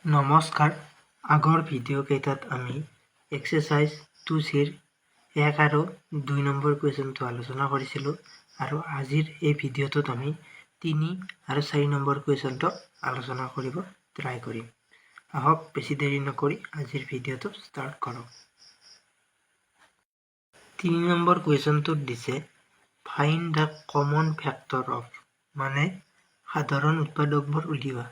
নমস্কাৰ। আগৰ ভিডিঅ' কেইটাত আমি এক্সাৰচাইজ 2C ৰ 1 আৰু 2 নম্বৰ কুৱেশ্যনটো আলোচনা কৰিছিলোঁ আৰু আজিৰ এই ভিডিঅ'টোত আমি 3 আৰু 4 নম্বৰ কুৱেশ্যনটো আলোচনা কৰিব ট্ৰাই কৰিম। আহক বেছি দেৰি নকৰি আজিৰ ভিডিঅ'টো ষ্টাৰ্ট কৰোঁ। 3 নম্বৰ কুৱেশ্যনটোত দিছে find the common factor of, মানে সাধাৰণ উৎপাদকবোৰ উলিওৱা।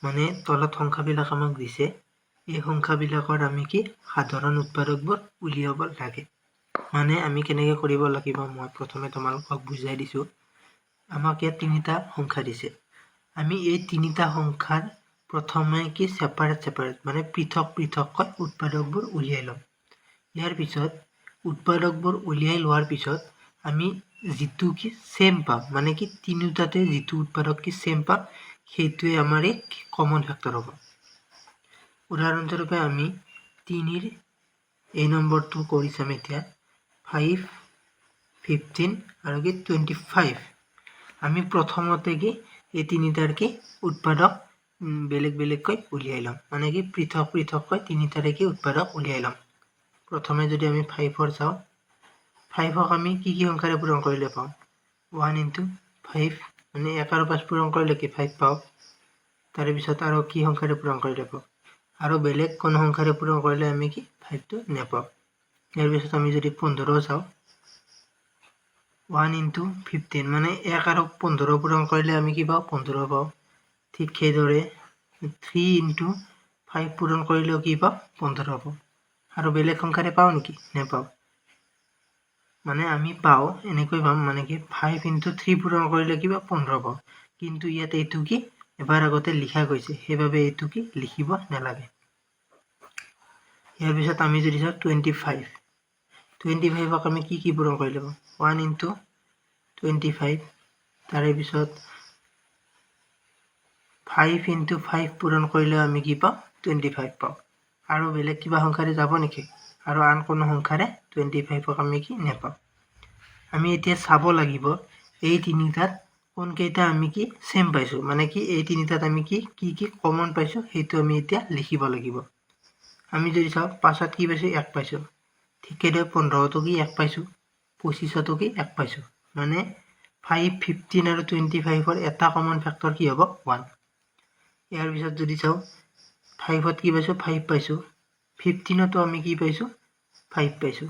মানে তলত সংখ্যাবিলাক আমাক দিছে, এই সংখ্যাবিলাকৰ আমি কি সাধাৰণ উৎপাদকবোৰ উলিয়াব লাগে। মানে আমি কেনেকৈ কৰিব লাগিব মই প্ৰথমে তোমালোকক বুজাই দিছোঁ। আমাক ইয়াত 3টা সংখ্যা দিছে। আমি এই 3টা সংখ্যাৰ প্ৰথমে কি ছেপাৰেট মানে পৃথক পৃথককৈ উৎপাদকবোৰ উলিয়াই ল'ম। ইয়াৰ পিছত উৎপাদকবোৰ উলিয়াই লোৱাৰ পিছত আমি যিটো কি চেম পাম, মানে কি তিনিওটাতে যিটো উৎপাদক কি চেম পাম, সেইটোৱে আমাৰ এই কমন ফেক্টৰ হ'ব। উদাহৰণস্বৰূপে আমি 3ৰ এই নম্বৰটো কৰি চাম এতিয়া 5, 15 আৰু কি 25। আমি প্ৰথমতে কি এই তিনিটাৰ কি উৎপাদক বেলেগ বেলেগকৈ উলিয়াই ল'ম, মানে কি পৃথক পৃথককৈ তিনিটাৰে কি উৎপাদক উলিয়াই ল'ম। প্ৰথমে যদি আমি 5ৰ চাওঁ, 5ক আমি কি সংখ্যাৰে পূৰণ কৰিলে পাওঁ? 1 × 5, মানে 1 আৰু 5 পূৰণ কৰিলে কি 5 পাওঁ। তাৰে পিছত আৰু কি সংখ্যাৰে পূৰণ কৰিলে পাওঁ? আৰু বেলেগ কোনো সংখ্যাৰে পূৰণ কৰিলে আমি কি 5টো নেপাওঁ। ইয়াৰ পিছত আমি যদি 15 চাওঁ, 1 × 15, মানে 1 আৰু 15 পূৰণ কৰিলে আমি কি পাওঁ? 15 পাওঁ। ঠিক সেইদৰে 3 × 5 পূৰণ কৰিলেও কি পাওঁ? 15 পাওঁ। আৰু বেলেগ সংখ্যাৰে পাওঁ নেকি? নেপাওঁ। মানে আমি পাওঁ এনেকৈ পাম, মানে কি 5 × 3 পূৰণ কৰিলে কিবা 15 পাওঁ। কিন্তু ইয়াত এইটো কি এবাৰ আগতে লিখা গৈছে, সেইবাবে এইটো কি লিখিব নালাগে। ইয়াৰ পিছত আমি যদি চাওঁ 25ক আমি কি পূৰণ কৰিলে পাওঁ? 1 × 25। তাৰে পিছত 5 × 5 পূৰণ কৰিলেও আমি কি পাওঁ? 25 পাওঁ। আৰু বেলেগ কিবা সংখ্যাৰে যাব নেকি? আৰু আন কোনো সংখ্যাৰে 25ক আমি কি নেপাওঁ। আমি এতিয়া চাব লাগিব এই তিনিটাত কোনকেইটা আমি কি চেম পাইছোঁ, মানে কি এই তিনিটাত আমি কি কমন পাইছোঁ, সেইটো আমি এতিয়া লিখিব লাগিব। আমি যদি চাওঁ 5ত কি পাইছোঁ? 1 পাইছোঁ। ঠিক সেইদৰে 15তো কি 1 পাইছোঁ, 25তো কি 1 পাইছোঁ। মানে 5, 15 আৰু 25ৰ এটা কমন ফেক্টৰ কি হ'ব? 1। ইয়াৰ পিছত যদি চাওঁ 5ত কি পাইছোঁ? 5 পাইছোঁ। 15তো আমি কি পাইছোঁ? 5 পাইছোঁ।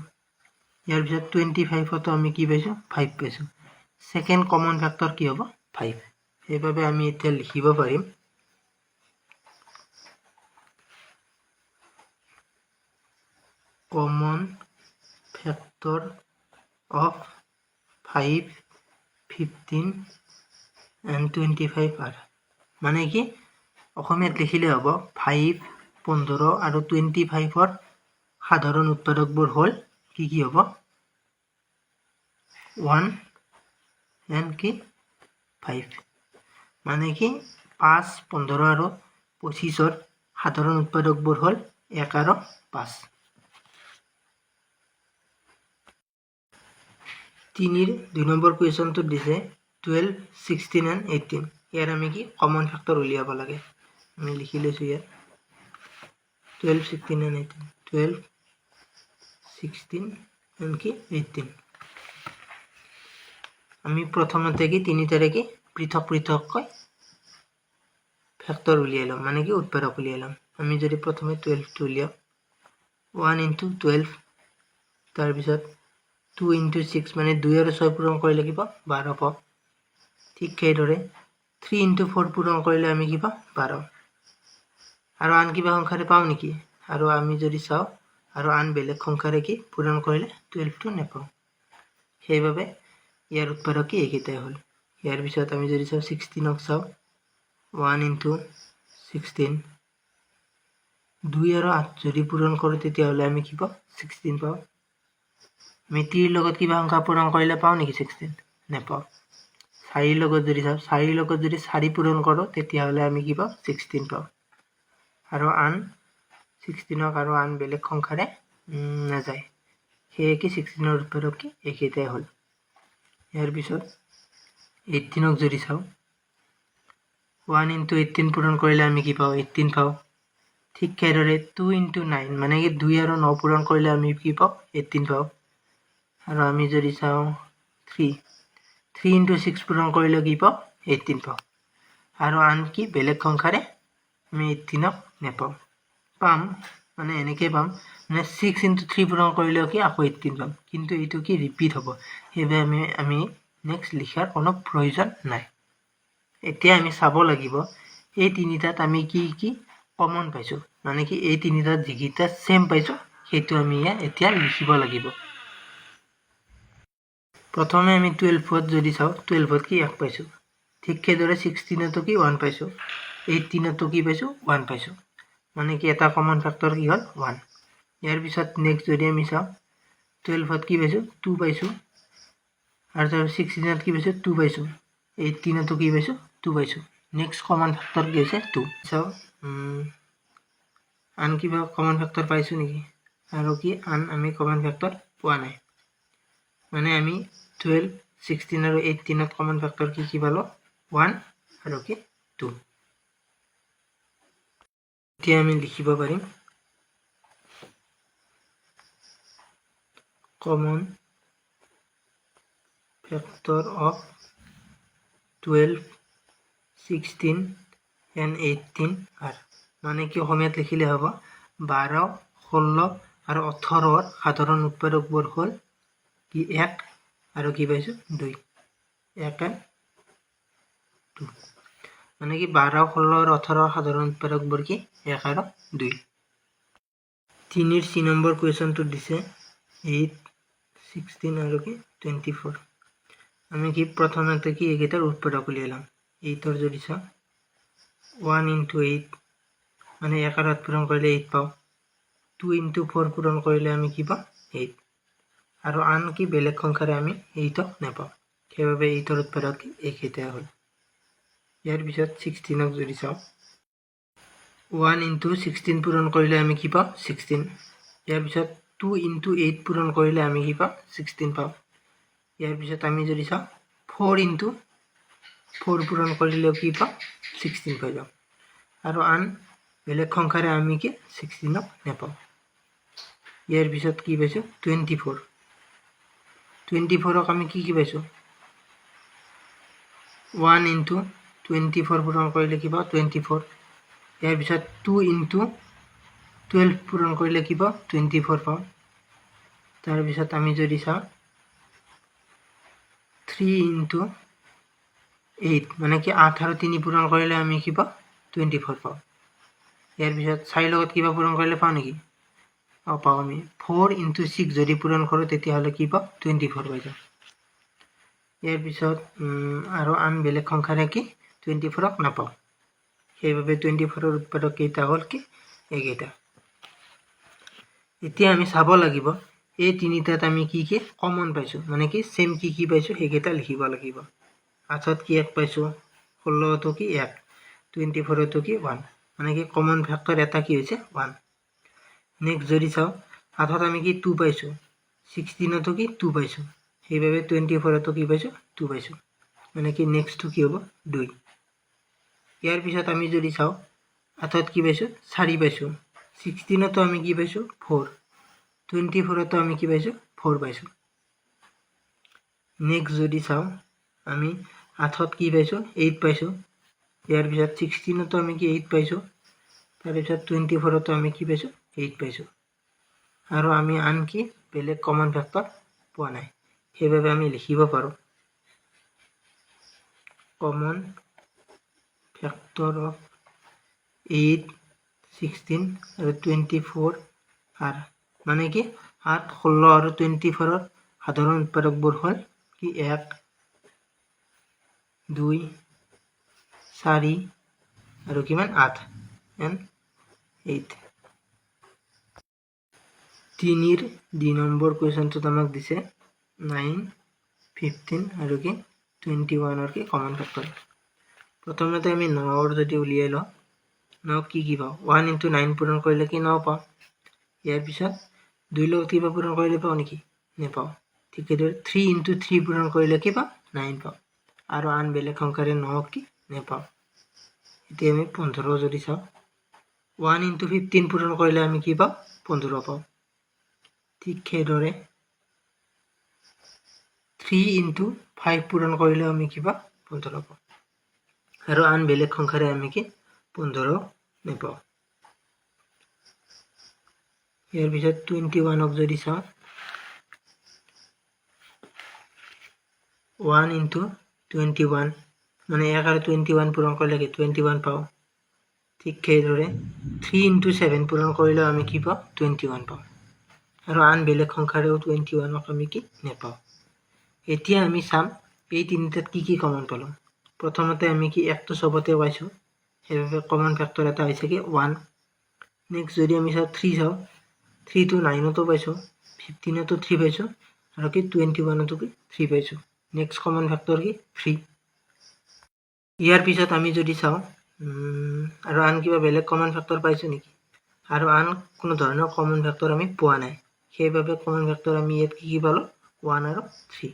ইয়াৰ পিছত 25তো আমি কি পাইছোঁ? 5 পাইছোঁ। ছেকেণ্ড কমন ফেক্টৰ কি হ'ব? 5। সেইবাবে আমি এতিয়া লিখিব পাৰিম common factor of 5, 15 and 25 are, মানে কি অসমীয়াত লিখিলে হ'ব 5, 15 আৰু 25ৰ সাধাৰণ উৎপাদকবোৰ হ'ল কি হ'ব? 1 and কি 5। মানে কি 5, 15 আৰু 25ৰ সাধাৰণ উৎপাদকবোৰ হ'ল 1 আৰু 5। 3ৰ 2 নম্বৰ কুৱেশ্যনটোত দিছে 12, 16 and 18। ইয়াৰ আমি কি কমন ফেক্টৰ উলিয়াব লাগে। আমি লিখি লৈছোঁ ইয়াত 12, 16 and 18। 12, 16 and কি 18। আমি প্ৰথমতে কি তিনিটাৰে কি পৃথক পৃথককৈ ফেক্টৰ উলিয়াই ল'ম, মানে কি উৎপাদক উলিয়াই ল'ম। আমি যদি প্ৰথমে 12টো উলিয়াওঁ, 1 × 12, তাৰপিছত 2 × 6, মানে 2 আৰু 6 পূৰণ কৰিলে কি পাওঁ? 12 পাওঁ। ঠিক সেইদৰে 3 × 4 পূৰণ কৰিলে আমি কি পাওঁ? 12। আৰু আন কিবা সংখ্যাৰে পাওঁ নেকি? আৰু আমি যদি চাওঁ আৰু আন বেলেগ সংখ্যাৰে কি পূৰণ কৰিলে 12টো নেপাওঁ। সেইবাবে ইয়াৰ উৎপাদক কি এইকেইটাই হ'ল। ইয়াৰ পিছত আমি যদি চাওঁ 16ক চাওঁ, 1 × 16, 2 আৰু 8 যদি পূৰণ কৰোঁ তেতিয়াহ'লে আমি কি পাওঁ? 16 পাওঁ। আমি 3ৰ লগত কিবা সংখ্যা পূৰণ কৰিলে পাওঁ নেকি 16? নেপাওঁ। 4ৰ লগত যদি চাওঁ, 4ৰ লগত যদি 4 পূৰণ কৰোঁ তেতিয়াহ'লে আমি কি পাওঁ? 16 পাওঁ। আৰু আন 16ক আৰু আন বেলেগ সংখ্যাৰে নাযায়। সেয়ে কি 16ৰ উৎপাদক কি এইকেইটাই হ'ল। ইয়াৰ পিছত 18ক যদি চাওঁ, 1 × 18 পূৰণ কৰিলে আমি কি পাওঁ? 18 পাওঁ। ঠিক সেইদৰে 2 into 9 মানে কি 2 আৰু 9 পূৰণ কৰিলে আমি কি পাওঁ 18 পাওঁ আৰু আমি যদি চাওঁ 3 into 6 পূৰণ কৰিলে কি পাওঁ 18 পাওঁ আৰু আনকি বেলেগ সংখ্যাৰে আমি 18ক নেপাওঁ পাম মানে এনেকৈ পাম মানে 6 into 3 পূৰণ কৰিলেও কি আকৌ 18 পাম কিন্তু এইটো কি ৰিপিট হ'ব সেইবাবে আমি নেক্সট লিখাৰ কোনো প্ৰয়োজন নাই এতিয়া আমি চাব লাগিব এই তিনিটাত আমি কি কি কমন পাইছোঁ মানে কি এই তিনিটাত যিকেইটা সেম পাইছোঁ সেইটো আমি এতিয়া লিখিব লাগিব প্ৰথমে আমি 12ত যদি চাওঁ 12ত কি 1 পাইছোঁ ঠিক সেইদৰে 16তো কি 1 পাইছোঁ 18তো কি পাইছোঁ 1 পাইছোঁ মানে কি এটা কমন ফেক্টৰ কি হ'ল 1 ইয়াৰ পিছত নেক্সট যদি আমি চাওঁ 12ত কি পাইছোঁ 2 পাইছোঁ আৰু তাৰ 16ত কি পাইছোঁ 2 পাইছোঁ 18তো কি পাইছোঁ 2 পাইছোঁ নেক্সট কমন ফেক্টৰ কি হৈছে 2 চাওঁ আন কিবা কমন ফেক্টৰ পাইছোঁ নেকি আৰু কি আন আমি কমন ফেক্টৰ পোৱা নাই মানে আমি 12 16 আৰু 18ত কমন ফেক্টৰ কি কি পালোঁ 1 আৰু কি 2 এতিয়া আমি লিখিব পাৰিম common factor of 12 16 and 18 are মানে কি অসমীয়াত লিখিলে হ'ব 12 16 আৰু 18ৰ সাধাৰণ উৎপাদকবোৰ হ'ল কি 1 আৰু কি পাইছোঁ 2 1 and 2 মানে কি 12 16 আৰু 18ৰ সাধাৰণ উৎপাদকবোৰ কি 1 আৰু 2 3ৰ C নম্বৰ কুৱেশ্যনটো দিছে 8 16 আৰু কি 24 আমি কি প্ৰথমতে কি এইকেইটাৰ উৎপাদক উলিয়াই ল'ম 8ৰ যদি চাওঁ 1 into 8 মানে 1 আৰু 8 পূৰণ কৰিলে 8 পাওঁ 2 into 4 পূৰণ কৰিলে আমি কি পাওঁ 8 আৰু আন কি বেলেগ সংখ্যাৰে আমি 8ক নেপাওঁ সেইবাবে 8ৰ উৎপাদক কি এইকেইটাই হ'ল ইয়াৰ পিছত 16ক যদি চাওঁ 1 into 16 পূৰণ কৰিলে আমি কি পাওঁ 16 ইয়াৰ পিছত 2 into 8 পূৰণ কৰিলে আমি কি পাওঁ 16 পাওঁ ইয়াৰ পিছত আমি যদি চাওঁ 4 into 4 পূৰণ কৰিলেও কি পাওঁ 16 পাই যাওঁ আৰু আন বেলেগ সংখ্যাৰে আমি কি 16ক নেপাওঁ ইয়াৰ পিছত কি পাইছোঁ 24ক আমি কি কি পাইছোঁ 1 into 24 পূৰণ কৰিলে কি পাওঁ 24 ইয়াৰ পিছত 2 into 12 পূৰণ কৰিলে কি পাওঁ 24 পাওঁ তাৰপিছত আমি যদি চাওঁ 3 into 8 মানে কি 8 আৰু 3 পূৰণ কৰিলে আমি কি পাওঁ 24 পাওঁ ইয়াৰ পিছত 4 লগত কিবা পূৰণ কৰিলে পাওঁ নেকি পাওঁ আমি 4 into 6 যদি পূৰণ কৰোঁ তেতিয়াহ'লে কি পাওঁ 24 পাই যাওঁ ইয়াৰ পিছত আৰু আন বেলেগ সংখ্যাৰে কি 24ক নাপাওঁ সেইবাবে 24ৰ উৎপাদক কেইটা হ'ল কি এইকেইটা এতিয়া আমি চাব লাগিব এই তিনিটাত আমি কি কি কমন পাইছোঁ মানে কি সেম কি কি পাইছোঁ সেইকেইটা লিখিব লাগিব 8ত কি 1 পাইছোঁ 16তো কি 1 24তো কি 1 মানে কি কমন ফেক্টৰ এটা কি হৈছে 1 নেক্সট যদি চাওঁ 8ত আমি কি 2 পাইছোঁ 16তো কি 2 পাইছোঁ সেইবাবে 24তো কি পাইছোঁ 2 পাইছোঁ মানে কি নেক্সটটো কি হ'ব 2 ইয়াৰ পিছত আমি যদি চাওঁ 8ত কি পাইছোঁ 4 পাইছোঁ 16তো আমি কি পাইছোঁ 4 24তো আমি কি পাইছোঁ 4 পাইছোঁ নেক্সট যদি চাওঁ আমি 8ত কি পাইছোঁ 8 পাইছোঁ ইয়াৰ পিছত 16তো আমি কি 8 পাইছোঁ তাৰপিছত 24তো আমি কি পাইছোঁ 8 পাইছোঁ আৰু আমি আন কি বেলেগ কমন ফেক্টৰ পোৱা নাই সেইবাবে আমি লিখিব পাৰোঁ কমন ফেক্টৰ অফ 8 16 আৰু 24 are মানে কি 8 16 আৰু 24ৰ সাধাৰণ উৎপাদকবোৰ হ'ল কি 1 2 4 আৰু কিমান 8 and 8 3ৰ D নম্বৰ কুৱেশ্যনটোত আমাক দিছে 9 15 আৰু কি 21ৰ কি কমন ফেক্টৰ প্ৰথমতে আমি 9ৰ যদি উলিয়াই লওঁ 9 কি কি পাওঁ 1 into 9 পূৰণ কৰিলে কি 9 পাওঁ ইয়াৰ পিছত 2 লগত কিবা পূৰণ কৰিলে পাওঁ নেকি নেপাওঁ ঠিক সেইদৰে 3 into 3 পূৰণ কৰিলে কি পাওঁ 9 পাওঁ আৰু আন বেলেগ সংখ্যাৰে 9 কি নেপাওঁ এতিয়া আমি 15 যদি চাওঁ 1 into 15 পূৰণ কৰিলে আমি কি পাওঁ 15 পাওঁ ঠিক সেইদৰে 3 into 5 পূৰণ কৰিলে আমি কি পাওঁ 15 পাওঁ আৰু আন বেলেগ সংখ্যাৰে আমি কি 15 নেপাওঁ ইয়াৰ পিছত 21ক যদি চাওঁ 1 into 21 মানে 1 আৰু 21 পূৰণ কৰিলে কি 21 পাওঁ ঠিক সেইদৰে 3 into 7 পূৰণ কৰিলে আমি কি পাওঁ 21 পাওঁ আৰু আন বেলেগ সংখ্যাৰেও 21ক আমি কি নেপাওঁ এতিয়া আমি চাম এই তিনিটাত কি কমন পালোঁ প্ৰথমতে আমি কি একটো সবতে পাইছোঁ সেইভাবে কমন ফ্যাক্টৰ এটা হৈছে কি 1 নেক্সট যদি আমি চাওঁ 3 চাওঁ 3 টো 9তো পাইছোঁ 15তো 3 পাইছোঁ আৰু কি 21তো কি 3 পাইছোঁ নেক্সট কমন ফ্যাক্টৰ কি 3 ইয়াৰ পিছত আমি যদি চাওঁ আৰু আন কিবা বেলেগ কমন ফ্যাক্টৰ পাইছোঁ নেকি আৰু আন কোনো ধৰণৰ কমন ফ্যাক্টৰ আমি পোৱা নাই সেইভাবে কমন ফ্যাক্টৰ আমি ইয়াত কি পালোঁ 1 আৰু 3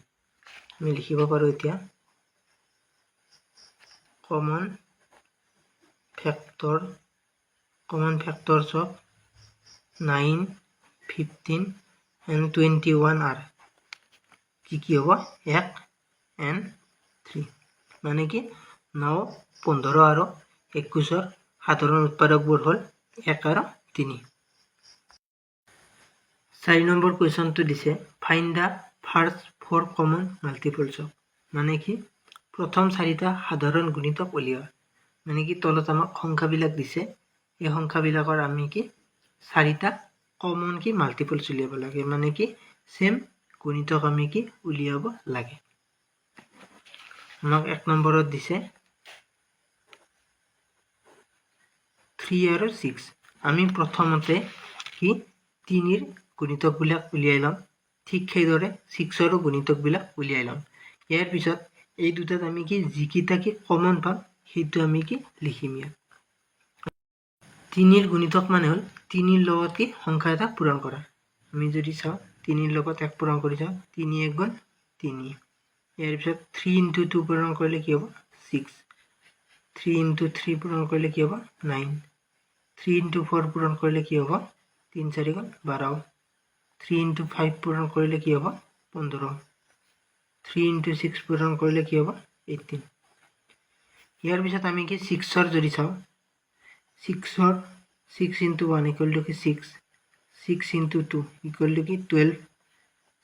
আমি লিখিব পাৰোঁ এতিয়া common factors of 9 15 and 21 are কি হ'ব 1 and 3 মানে কি 9 15 আৰু 21 সাধাৰণ উৎপাদকবোৰ হ'ল 1 আৰু 3 4 নম্বৰ কোৱেশ্চনটো দিছে find the first 4 common multiples of মানে কি প্ৰথম 4টা সাধাৰণ গুণিতক উলিওৱা মানে কি তলত আমাক সংখ্যাবিলাক দিছে এই সংখ্যাবিলাকৰ আমি কি 4টা কমন কি মাল্টিপলছ উলিয়াব লাগে মানে কি সেম গুণিতক আমি কি উলিয়াব লাগে আমাক 1 নম্বৰত দিছে 3 আৰু 6 আমি প্ৰথমতে কি 3 ৰ গুণিতকবিলাক উলিয়াই লম ঠিক সেইদৰে 6 ৰো গুণিতকবিলাক উলিয়াই লম ইয়াৰ পিছত এই দুটাত আমি কি যিকিটা কি কমন পাম সেইটো আমি কি লিখিম ইয়াত 3 ৰ গুণিতক মানে হ'ল 3 ৰ লগত কি সংখ্যা এটা পূৰণ কৰা আমি যদি চাওঁ 3 ৰ লগত 1 পূৰণ কৰি চাওঁ 3 1 গুণ 3 ইয়াৰ পিছত 3 into 2 পূৰণ কৰিলে কি হ'ব 6 3 into 3 পূৰণ কৰিলে কি হ'ব 9 3 into 4 পূৰণ কৰিলে কি হ'ব 3 4 গুণ 12 3 into 5 পূৰণ কৰিলে কি হ'ব 15 3 into 6 পূৰণ কৰিলে কি হ'ব 18 ইয়াৰ পিছত আমি কি 6 ৰ যদি চাওঁ 6 into 1 equal to 6 6 into 2 equal to 12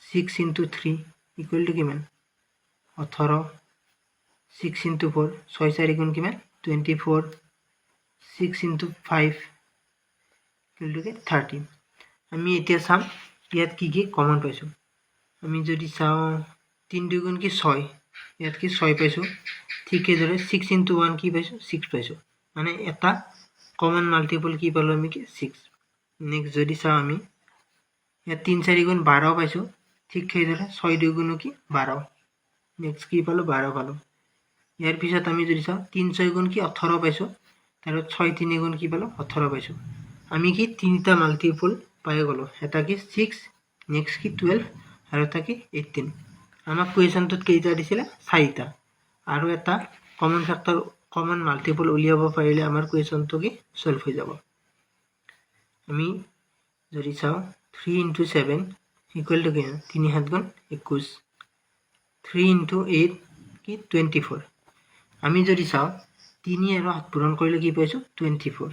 6 into 3 equal to কিমান 18 6 into 4 6 4 গুণ কিমান 24 6 into 5 equal to 30 আমি এতিয়া চাম ইয়াত কি কমন পাইছোঁ আমি যদি চাওঁ 3 2 গুণ কি 6 ইয়াত কি 6 পাইছোঁ ঠিক সেইদৰে 6 into 1 কি পাইছোঁ 6 পাইছোঁ মানে এটা কমন মাল্টিপল কি পালোঁ আমি কি 6 নেক্সট যদি চাওঁ আমি ইয়াত 3 4 গুণ 12 পাইছোঁ ঠিক সেইদৰে 6 2 গুণ কি 12 নেক্সট কি পালোঁ 12 পালোঁ ইয়াৰ পিছত আমি যদি চাওঁ 3 6 গুণ কি 18 পাইছোঁ তাৰপিছত 6 3 গুণ কি পালোঁ 18 পাইছোঁ আমি কি তিনিটা মাল্টিপল পাই গ'লোঁ এটা কি 6 নেক্সট কি 12 আৰু এটা কি 18 আমাক কুৱেশ্যনটোত কেইটা দিছিলে 4টা আৰু এটা কমন ফ্যাক্টৰ কমন মাল্টিপল উলিয়াব পাৰিলে আমাৰ কুৱেশ্যনটো কি সলভ হৈ যাব আমি যদি চাওঁ 3 into 7 equal to 3 7 গুণ 21 3 into 8 কি 24 আমি যদি চাওঁ 3 আৰু 7 পূৰণ কৰিলে কি পাইছোঁ 24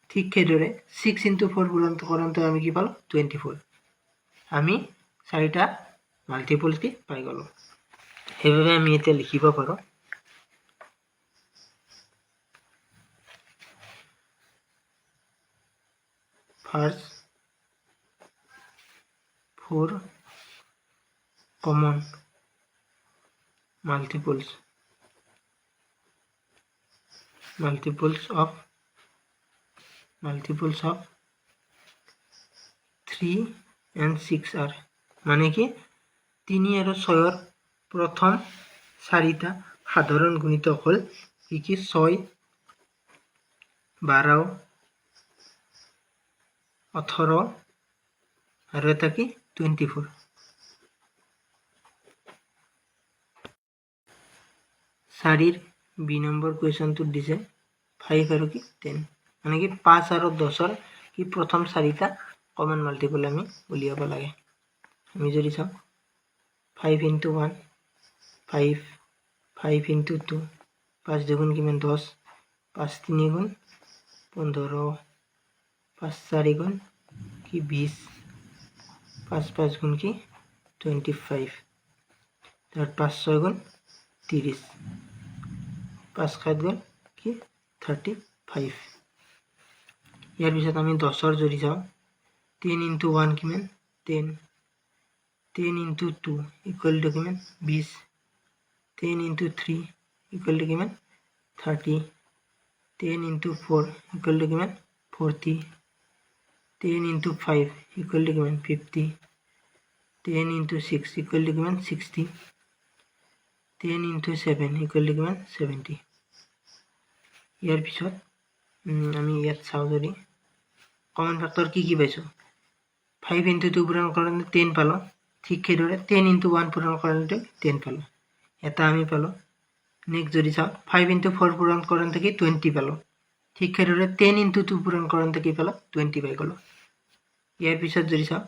ঠিক সেইদৰে 6 into 4 পূৰণ কৰোঁতে আমি কি পালোঁ 24 আমি 4টা মাল্টিপল কি পাই গ'লোঁ সেইভাবে আমি এতিয়া লিখিব পাৰোঁ first 4 common multiples of 3 and 6 are মানে কি 3 আৰু 6 ৰ প্ৰথম 4টা সাধাৰণ গুণিতক হ'ল কি 6 12 18 আৰু এটা কি 24 4 বি নম্বৰ কুৱেশ্যনটোত দিছে 5 আৰু কি 10 মানে কি 5 আৰু 10ৰ কি প্ৰথম চাৰিটা কমন মাল্টিপল আমি উলিয়াব লাগে। আমি যদি চাওঁ 5 into 1 5 5 into 2 5 দুগুণ কিমান 10 5 3 গুণ 15 5 4 গুণ কি 20 5 5 গুণ কি 25 তার 5 6 গুণ 30 5 7 গুণ কি 35 ইয়াৰ পিছত আমি 10ৰ যদি চাওঁ 10 into 1 কিমান 10 10 into 2 equal to কিমান 20 10 into 3 equal to কিমান 30 10 into 4 equal to কিমান 40 10 into 5 equal to কিমান 50 10 into 6 equal to কিমান 60 10 into 7 equal to কিমান 70 ইয়াৰ পিছত আমি ইয়াত চাওঁ যদি কমন ফ্যাক্টর কি পাইছো 5 into 2 পূরণ করলে 10 পালো ঠিক সেইদৰে 10 into 1 পূরণ করলে 10 পালো এটা আমি পালো নেক্সট যদি চাওঁ 5 into 4 পূরণ করলে কি 20 পালো ঠিক সেইদৰে 10 into 2 পূৰণ কৰলে কি পালো 20 পাই গলো ইয়াৰ পিছত যদি চাওঁ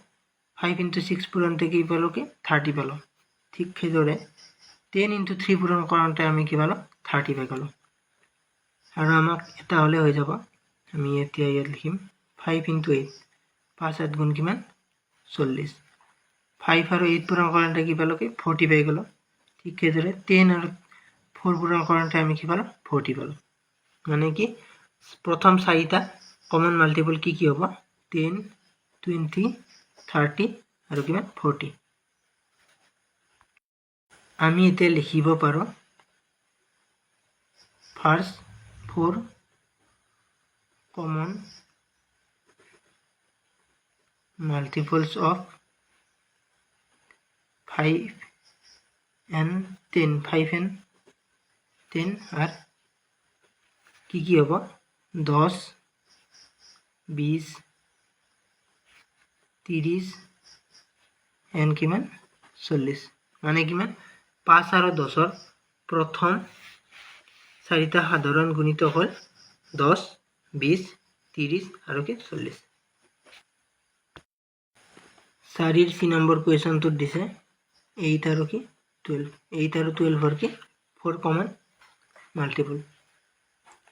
5 into 6 পূৰণ কি পালো কি 30 পালো ঠিক সেইদৰে 10 into 3 পূৰণ কৰলে আমি কি পালো 30 পাই গলো আৰু আমাক এটা হলে হৈ যাব আমি এতিয়া ইয়াত লিখিম 5 into 8 5 7 গুণ কিমান 40 5 আৰু 8 পূৰণ কৰলে কি পালো কি 40 পাই গলো ঠিক সেইদৰে 10 আৰু 4 পূৰণ কৰলে আমি কি পালো 40 পালো মানে কি প্ৰথম চাৰিটা কমন মাল্টিপল কি হ'ব 10 20 30 আৰু কিমান 40 আমি এতিয়া লিখিব পাৰো first 4 common multiples of 5 and 10 5 and 10 আর কি হ'ব 10 20 30 and কিমান 40 মানে কিমান 5 আৰু 10ৰ প্ৰথম চাৰিটা সাধাৰণ গুণিতক হ'ল 10 20 30 আৰু কি 40 4ৰ সি নম্বৰ কুৱেশ্যনটোত দিছে 8 আৰু কি 12 8 আৰু 12ৰ কি 4 কমন মাল্টিপল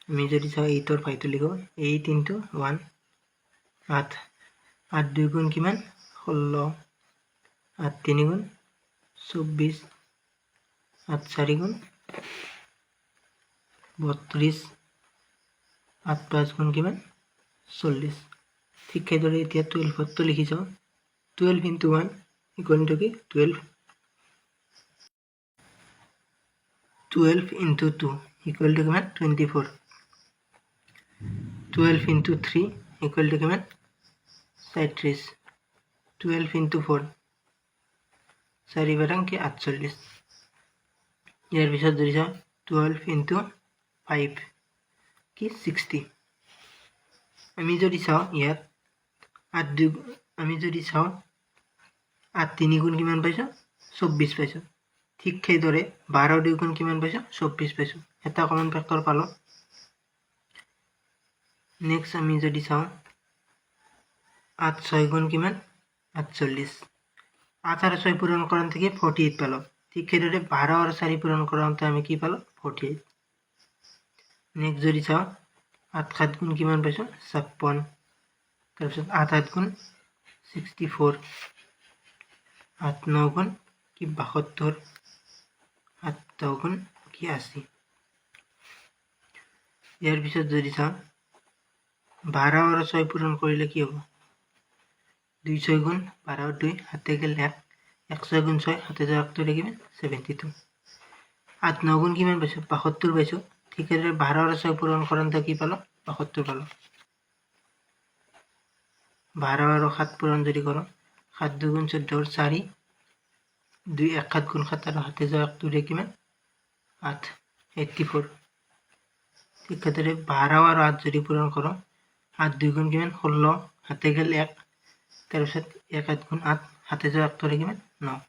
আমি যদি চাওঁ 8ৰ ফাইটো লিখো 8 into 1 8 8 2 গুণ কিমান 16 8 3 গুণ 24 8 4 গুণ 32 8 5 গুণ কিমান 40 ঠিক সেইদৰে এতিয়া 12টো লিখি যাওঁ 12 into 1 equal to কি 12 12 into 2 equal to কিমান 24 12 into 3 equal to কিমান 37 12 into 4 4 বাৰাং কি 48 ইয়াৰ পিছত যদি চাওঁ 12 into 5 কি 60 আমি যদি চাওঁ ইয়াত 8 আমি যদি চাওঁ 8 3 গুণ কিমান পাইছো 24 পাইছো ঠিক সেইদৰে 12 2 গুণ কিমান পাইছো 24 পাইছো এটা কমন ফ্যাক্টর পালো নেক্সট আমি যদি চাওঁ 8 6 গুণ কিমান 48 8 আৰু 6 পূৰণ কৰোঁতে কি 48 পালো ঠিক সেইদৰে 12 আৰু 4 পূৰণ কৰোঁতে আমি কি পালো 48 নেক্সট যদি চাওঁ 8 7 গুণ কিমান পাইছো 56 তাৰপিছত 8 8 গুণ 64 8 9 গুণ কি 72 8 10 গুণ কি 80 ইয়াৰ পিছত যদি চাওঁ 12 আৰু 6 পূৰণ কৰিলে কি হ'ব 2 6 গুণ 12 2 হাতে গেল 1 1 6 গুণ 6 হাতে যাওক তো কিমান 72 8 9 গুণ কিমান পাইছো 72 পাইছো ঠিক আছে 12 আৰু 6 পূৰণ কৰোঁতে কি পালো 72 পালো 12 আৰু 7 পূৰণ যদি কৰোঁ 7 2 গুণ 14 4 2 1 7 গুণ 7 আৰু হাতে যাওক তো কিমান 8 84 ঠিক আছে 12 আৰু 8 যদি পূৰণ কৰোঁ 8 2 গুণ কিমান 16 হাতে গেল 1 তাৰপিছত 1 7 গুণ 8 হাতে যাওক তো কিমান 9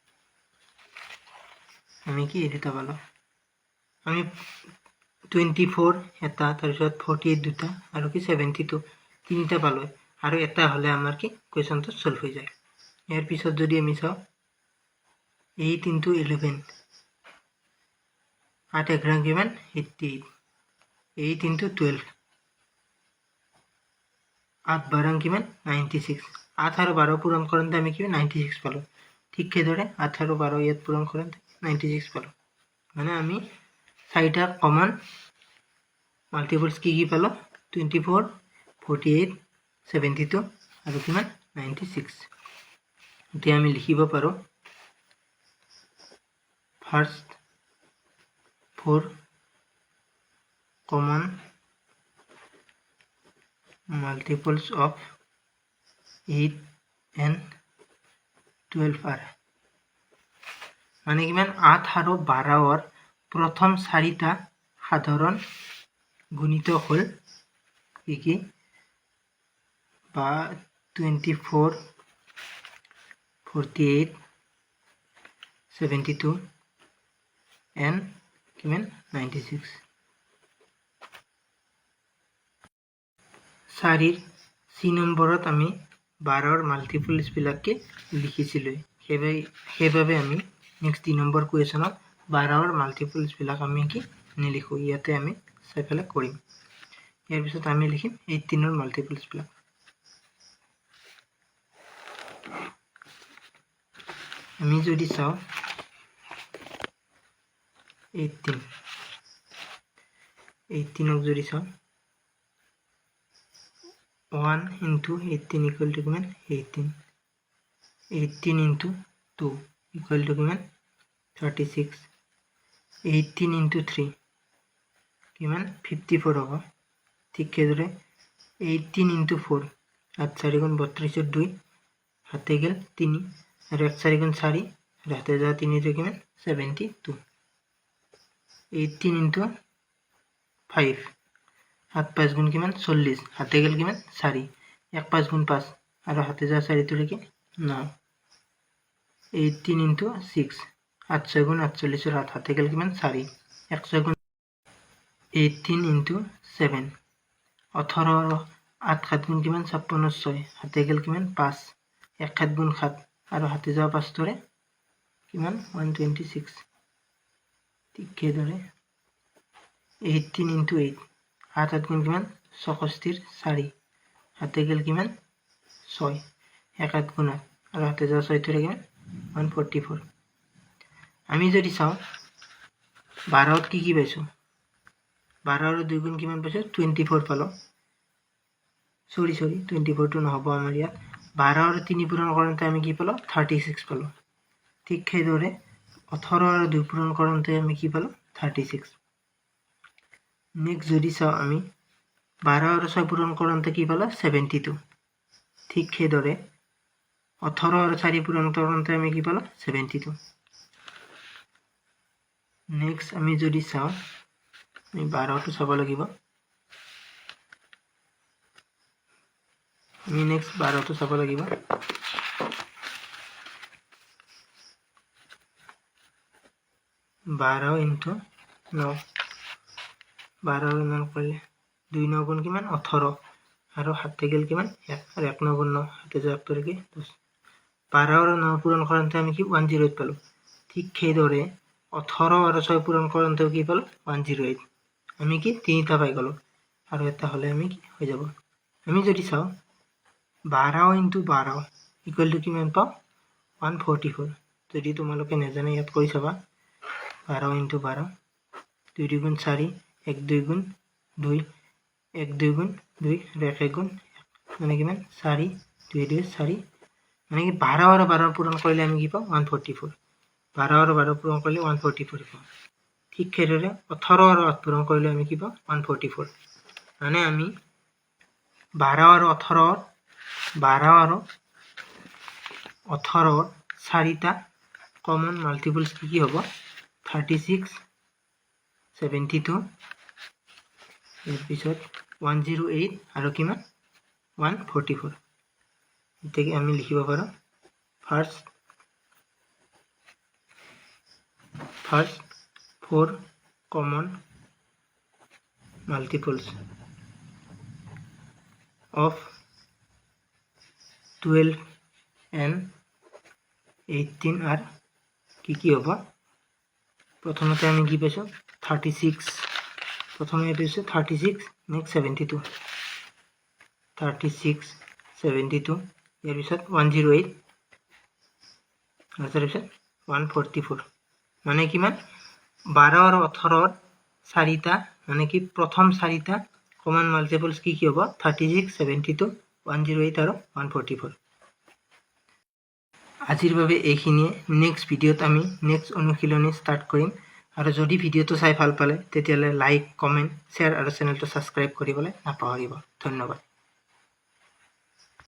আমি কি এই দুটা পালো আমি 24 এটা, তাৰপিছত 48 দুটা, আৰু কি 72 তিনিটা পালোঁ, আৰু এটা হ'লে আমাৰ কি কুৱেশ্যনটো সলভ হৈ যায়। ইয়াৰ পিছত যদি আমি চাওঁ 8 × 11 8 11 কিমান 88, 8 × 12 8 12 কিমান 96, 8 আৰু 12 পূৰণ কৰোঁতে আমি কিমান 96 পালোঁ। ঠিক সেইদৰে 8 আৰু 12 ইয়াত পূৰণ কৰোঁতে 96 পালোঁ। মানে আমি চাৰিটা কমন মাল্টিপলছ কি পালোঁ 24 48 72 আৰু কিমান 96। এতিয়া আমি লিখিব পাৰোঁ first 4 common multiples of 8 and 12 are, মানে কিমান 8 আৰু 12ৰ প্ৰথম চাৰিটা সাধাৰণ গুণিতক হ'ল কি বা 24 48 72 and কিমান 96। 4ৰ C নম্বৰত আমি 12ৰ মাল্টিপলছবিলাককে লিখিছিলোঁ, সেইবাবে আমি নেক্সট 3 নম্বৰ কুৱেশ্যনত 12ৰ মাল্টিপলছবিলাক আমি কি নিলিখোঁ, ইয়াতে আমি চাই পেলাই কৰিম। ইয়াৰ পিছত আমি লিখিম 18ৰ মাল্টিপলছবিলাক। আমি যদি চাওঁ 18ক যদি চাওঁ 1 × 18 = কিমান 18, 18 × 2 = কিমান 36, 18 × 3 কিমান 54 হ'ব। ঠিক সেইদৰে 18 × 4 8 4 × 32 2 হাতে গেল 3 আৰু 1 4 × 4 আৰু হাতে যোৱা 3 কিমান 72। 18 × 5 7 5 গুণ কিমান 40 হাতে গেল কিমান 4 1 5 গুণ 5 আৰু হাতে যোৱা 4 কি 9। 18 × 6 8 6 গুণ 48 আৰু হাতে গেল কিমান 4 1 6 গুণ 18 × 7 18 আৰু 8 7 গুণ কিমান 56 6 হাতে গেল কিমান 5 1 7 গুণ 7 আৰু হাতে যোৱা 5 কিমান 126। ঠিক সেইদৰে 18 × 8 8 8 গুণ কিমান 64 4 হাতে গেল কিমান 6 1 8 গুণ 8 আৰু হাতে যোৱা 6 কিমান 144। আমি যদি চাওঁ 12ত কি পাইছোঁ 12 আৰু 2 গুণ কিমান পাইছোঁ 24 পালোঁ। সৰি 24টো নহ'ব আমাৰ ইয়াত 12 আৰু 3 পূৰণ কৰোঁতে আমি কি পালোঁ 36 পালোঁ। ঠিক সেইদৰে 18 আৰু 2 পূৰণ কৰোঁতে আমি কি পালোঁ 36। নেক্সট যদি চাওঁ আমি 12 আৰু 6 পূৰণ কৰোঁতে কি পালোঁ 72। ঠিক সেইদৰে 18 আৰু 4 পূৰণ কৰোঁতে আমি কি পালোঁ 72। নেক্সট আমি যদি চাওঁ আমি 12টো চাব লাগিব। আমি নেক্সট 12টো চাব লাগিব। 12 × 9 12 আৰু 9 কৰিলে 2 9 গুণ কিমান 18 আৰু হাতে গেল কিমান 1 আৰু 1 9 গুণ 9 হাতে যোৱা 1 কি 10। 12 আৰু 9 পূৰণ কৰোঁতে আমি কি 108 পালোঁ। ঠিক সেইদৰে 18 আৰু 6 পূৰণ কৰোঁতেও কি পালোঁ 108। আমি কি 3টা পাই গ'লোঁ আৰু এটা হ'লে আমি কি হৈ যাব। আমি যদি চাওঁ 12 × 12 = কিমান পাওঁ 144। যদি তোমালোকে নাজানে ইয়াত কৰি চাবা 12 × 12 2 2 গুণ 4 1 2 গুণ 2 1 2 গুণ 2 আৰু 1 1 গুণ 1 মানে কিমান 4 2 2 4 মানে কি 12 আৰু 12 পূৰণ কৰিলে আমি কি পাওঁ 144। 12 আৰু 12 পূৰণ কৰিলে 144 পাওঁ। ঠিক সেইদৰে 18 আৰু 8 পূৰণ কৰিলে আমি কি পাওঁ 144। মানে আমি 12 আৰু 18ৰ চাৰিটা কমন মাল্টিপলছ কি হ'ব 36 72 ইয়াৰ পিছত 108 আৰু কিমান 144। এতিয়া আমি লিখিব পাৰোঁ first 4 common multiples of 12 and 18 are কি হ'ব প্ৰথমতে আমি কি পাইছো 36 প্ৰথমে পাইছো 36 নেক্সট 72 36 72 ইয়াৰ পিছত 108 আৰু তাৰ পিছত 144 মানে কিমান 12 আৰু 18 চাৰিটা মানে কি প্ৰথম চাৰিটা কমন মাল্টিপলস কি হ'ব 36 72 108 আৰু 144 আজিৰ বাবে এইখিনিয়ে নেক্সট ভিডিঅ'ত আমি নেক্সট অনুশীলনী ষ্টাৰ্ট কৰিম আৰু যদি ভিডিঅ'টো চাই ভাল পালে তেতিয়ালে লাইক কমেন্ট শ্বেয়াৰ আৰু চেনেলটো সাবস্ক্ৰাইব কৰিবলৈ নাপাহৰিব ধন্যবাদ